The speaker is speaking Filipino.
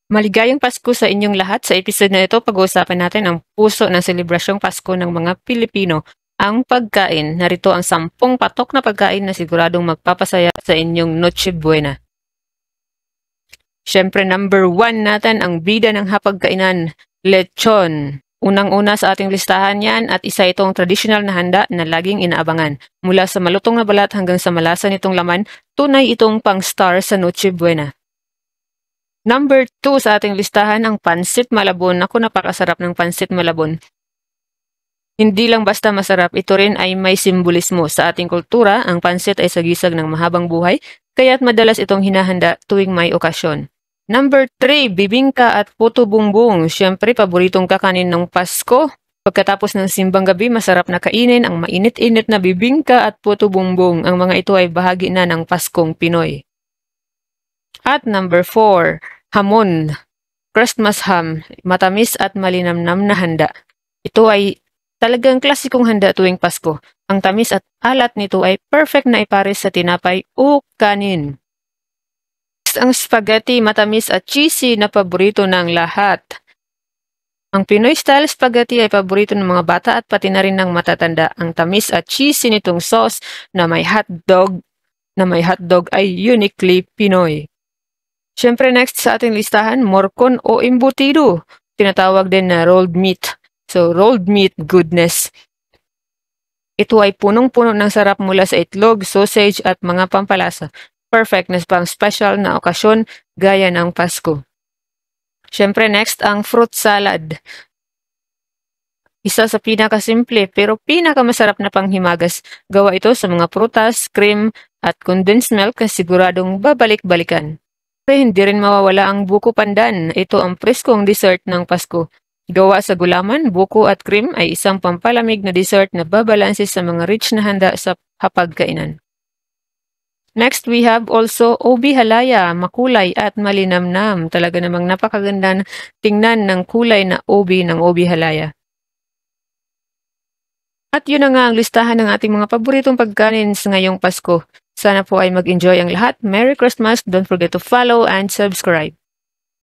Maligayang Pasko sa inyong lahat. Sa episode na ito, pag-uusapan natin ang puso ng selebrasyong Pasko ng mga Pilipino, ang pagkain. Narito ang 10 patok na pagkain na siguradong magpapasaya sa inyong Noche Buena. Siyempre, number 1 natin ang bida ng hapagkainan, lechon. Unang-una sa ating listahan yan at isa itong tradisyonal na handa na laging inaabangan. Mula sa malutong na balat hanggang sa malasa nitong laman, tunay itong pang-star sa Noche Buena. Number 2 sa ating listahan ang pansit malabon. Ako, napakasarap ng pansit malabon. Hindi lang basta masarap, ito rin ay may simbolismo. Sa ating kultura, ang pansit ay sagisag ng mahabang buhay, kaya't madalas itong hinahanda tuwing may okasyon. Number 3, bibingka at puto bumbong. Siyempre, paboritong kakanin ng Pasko. Pagkatapos ng simbang gabi, masarap na kainin ang mainit-init na bibingka at puto bumbong. Ang mga ito ay bahagi na ng Paskong Pinoy. At number 4, hamon, Christmas ham, matamis at malinamnam na handa. Ito ay talagang klasikong handa tuwing Pasko. Ang tamis at alat nito ay perfect na ipares sa tinapay o kanin. Ang spaghetti, matamis at cheesy na paborito ng lahat. Ang Pinoy-style spaghetti ay paborito ng mga bata at pati na rin ng matatanda. Ang tamis at cheesy nitong sauce na may hotdog ay uniquely Pinoy. Siyempre, next sa ating listahan, morcon o embutido. Tinatawag din na rolled meat. So, rolled meat goodness. Ito ay punong-puno ng sarap mula sa itlog, sausage at mga pampalasa. Perfect na pang special na okasyon gaya ng Pasko. Siyempre, next ang fruit salad. Isa sa pinakasimple pero pinakamasarap na panghimagas. Gawa ito sa mga prutas, cream at condensed milk na siguradong babalik-balikan. Pero hindi rin mawawala ang buko pandan. Ito ang preskong dessert ng Pasko. Gawa sa gulaman, buko at cream ay isang pampalamig na dessert na babalanse sa mga rich na handa sa hapagkainan. Next, we have also ubi halaya, makulay at malinamnam. Talaga namang napakaganda tingnan ng kulay na ubi ng ubi halaya. At yun na nga ang listahan ng ating mga paboritong pagkain sa ngayong Pasko. Sana po ay mag-enjoy ang lahat. Merry Christmas! Don't forget to follow and subscribe.